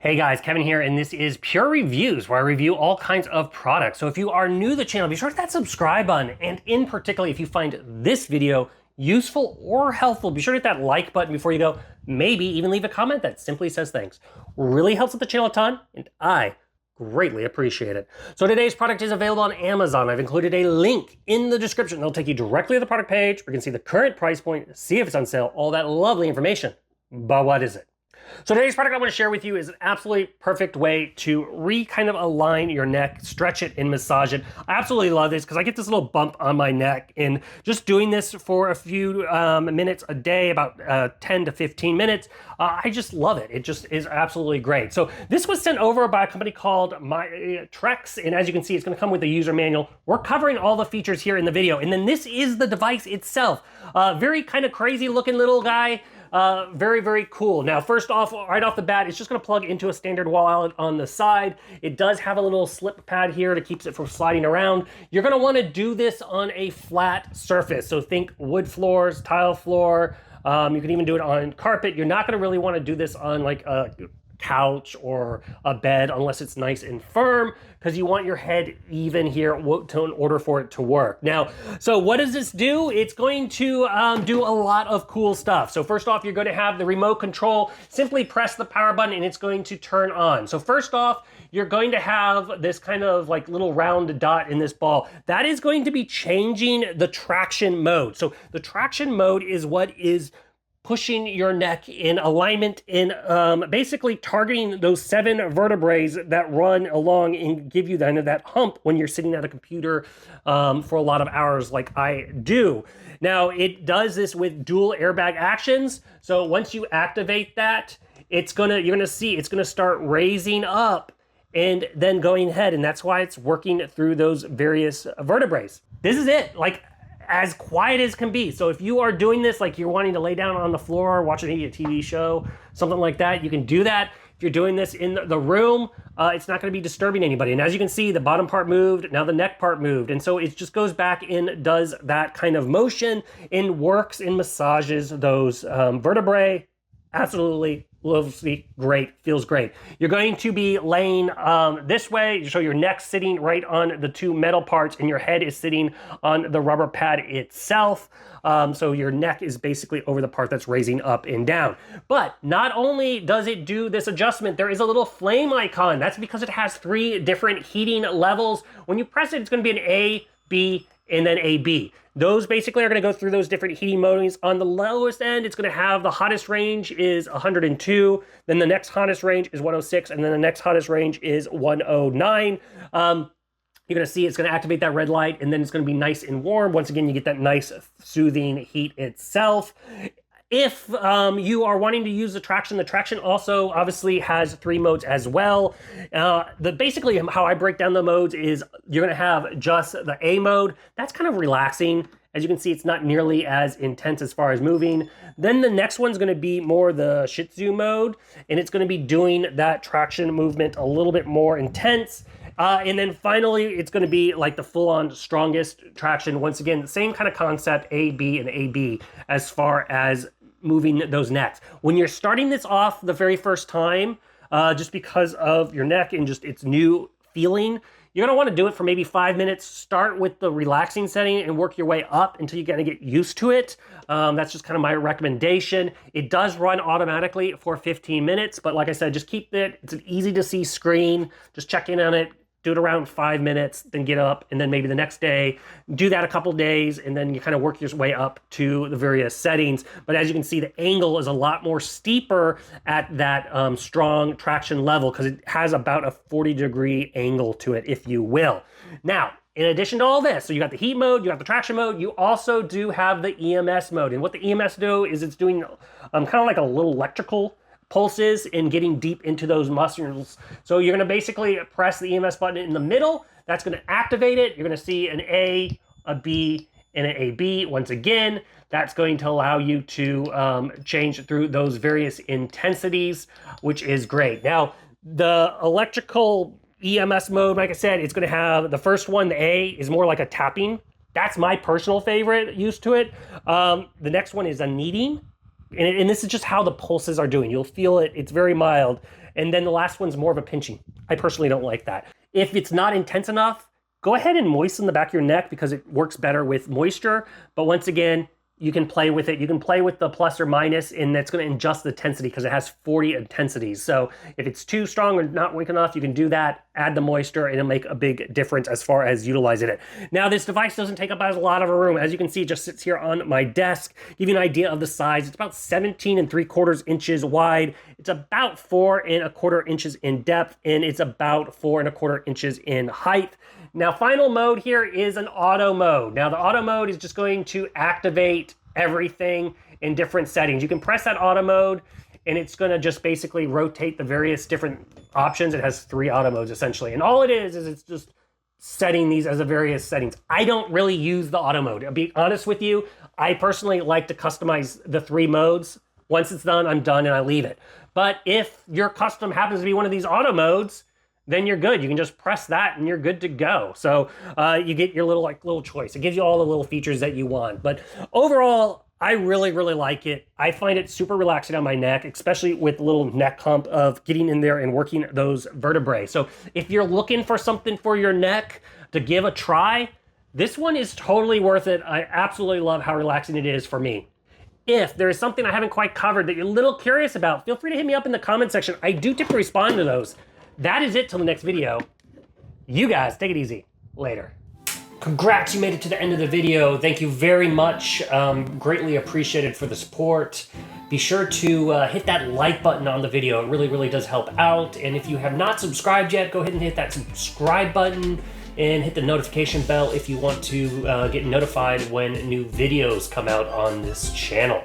Hey guys, Kevin here, and this is Pure Reviews, where I review all kinds of products. So if you are new to the channel, be sure to hit that subscribe button, and in particular, if you find this video useful or helpful, be sure to hit that like button before you go. Maybe even leave a comment that simply says thanks. Really helps with the channel a ton, and I greatly appreciate it. So today's product is available on Amazon. I've included a link in the description. It'll take you directly to the product page, where you can see the current price point, see if it's on sale, all that lovely information. But what is it? So today's product I want to share with you is an absolutely perfect way to kind of align your neck, stretch it, and massage it. I absolutely love this because I get this little bump on my neck, and just doing this for a few minutes a day, about 10 to 15 minutes, I just love it. It just is absolutely great. So this was sent over by a company called Mytrex, and as you can see, it's going to come with a user manual. We're covering all the features here in the video, and then this is the device itself. Very kind of crazy looking little guy. Very, very cool. Now, first off, right off the bat, it's just going to plug into a standard wall outlet on the side. It does have a little slip pad here to keep it from sliding around. You're going to want to do this on a flat surface. So think wood floors, tile floor. You can even do it on carpet. You're not going to really want to do this on like a couch or a bed unless it's nice and firm, because you want your head even here in order for it to work. Now, so what does this do? It's going to do a lot of cool stuff. So first off, you're going to have the remote control. Simply press the power button and it's going to turn on. So first off, you're going to have this kind of like little round dot in this ball. That is going to be changing the traction mode. So the traction mode is what is pushing your neck in alignment, in basically targeting those 7 vertebrae that run along and give you that hump when you're sitting at a computer for a lot of hours like I do. Now, it does this with dual airbag actions. So once you activate that, you're gonna see it's gonna start raising up and then going ahead, and that's why it's working through those various vertebrae. This is it. Like, as quiet as can be. So if you are doing this, like you're wanting to lay down on the floor, watching maybe a TV show, something like that, you can do that. If you're doing this in the room, it's not going to be disturbing anybody. And as you can see, the bottom part moved, now the neck part moved. And so it just goes back and does that kind of motion and works and massages those vertebrae. Absolutely lovely, great, feels great. You're going to be laying this way, so your neck's sitting right on the 2 metal parts and your head is sitting on the rubber pad itself. So your neck is basically over the part that's raising up and down. But not only does it do this adjustment, there is a little flame icon. That's because it has 3 different heating levels. When you press it, it's going to be an A, B, and then AB. Those basically are going to go through those different heating modes. On the lowest end, it's going to have the hottest range is 102, then the next hottest range is 106, and then the next hottest range is 109. You're going to see it's going to activate that red light, and then it's going to be nice and warm. Once again, you get that nice soothing heat itself. If you are wanting to use the traction also obviously has 3 modes as well. Basically how I break down the modes is you're gonna have just the A mode. That's kind of relaxing. As you can see, it's not nearly as intense as far as moving. Then the next one's gonna be more the Shih Tzu mode, and it's gonna be doing that traction movement a little bit more intense. And then finally, it's going to be like the full-on strongest traction. Once again, the same kind of concept, A, B, and AB, as far as moving those necks. When you're starting this off the very first time, just because of your neck and just its new feeling, you're going to want to do it for maybe 5 minutes. Start with the relaxing setting and work your way up until you kind of get used to it. That's just kind of my recommendation. It does run automatically for 15 minutes, but like I said, just keep it. It's an easy to see screen. Just check in on it. Do it around 5 minutes, then get up, and then maybe the next day, do that a couple days, and then you kind of work your way up to the various settings. But as you can see, the angle is a lot more steeper at that strong traction level, because it has about a 40-degree angle to it, if you will. Now, in addition to all this, so you got the heat mode, you got the traction mode, you also do have the EMS mode. And what the EMS do is it's doing kind of like a little electrical pulses and getting deep into those muscles. So you're going to basically press the EMS button in the middle. That's going to activate it. You're going to see an A, a B, and an AB. Once again, that's going to allow you to change through those various intensities, which is great. Now, the electrical EMS mode, like I said, it's going to have the first one, the A, is more like a tapping. That's my personal favorite use to it. The next one is a kneading. And this is just how the pulses are doing. You'll feel it. It's very mild. And then the last one's more of a pinching. I personally don't like that. If it's not intense enough, go ahead and moisten the back of your neck because it works better with moisture. But once again, you can play with it. You can play with the plus or minus, and that's going to adjust the intensity because it has 40 intensities. So if it's too strong or not weak enough, you can do that, add the moisture, and it'll make a big difference as far as utilizing it. Now, this device doesn't take up a lot of room. As you can see, it just sits here on my desk. Give you an idea of the size. It's about 17 3/4 inches wide. It's about 4 1/4 inches in depth, and it's about 4 1/4 inches in height. Now, final mode here is an auto mode. Now, the auto mode is just going to activate everything in different settings. You can press that auto mode, and it's going to just basically rotate the various different options. It has 3 auto modes, essentially. And all it is it's just setting these as a various settings. I don't really use the auto mode. I'll be honest with you. I personally like to customize the 3 modes. Once it's done, I'm done, and I leave it. But if your custom happens to be one of these auto modes, then you're good. You can just press that and you're good to go. So you get your little choice. It gives you all the little features that you want. But overall, I really, really like it. I find it super relaxing on my neck, especially with the little neck hump of getting in there and working those vertebrae. So if you're looking for something for your neck to give a try, this one is totally worth it. I absolutely love how relaxing it is for me. If there is something I haven't quite covered that you're a little curious about, feel free to hit me up in the comment section. I do typically respond to those. That is it till the next video. You guys, take it easy. Later. Congrats, you made it to the end of the video. Thank you very much. Greatly appreciated for the support. Be sure to hit that like button on the video. It really, really does help out. And if you have not subscribed yet, go ahead and hit that subscribe button and hit the notification bell if you want to get notified when new videos come out on this channel.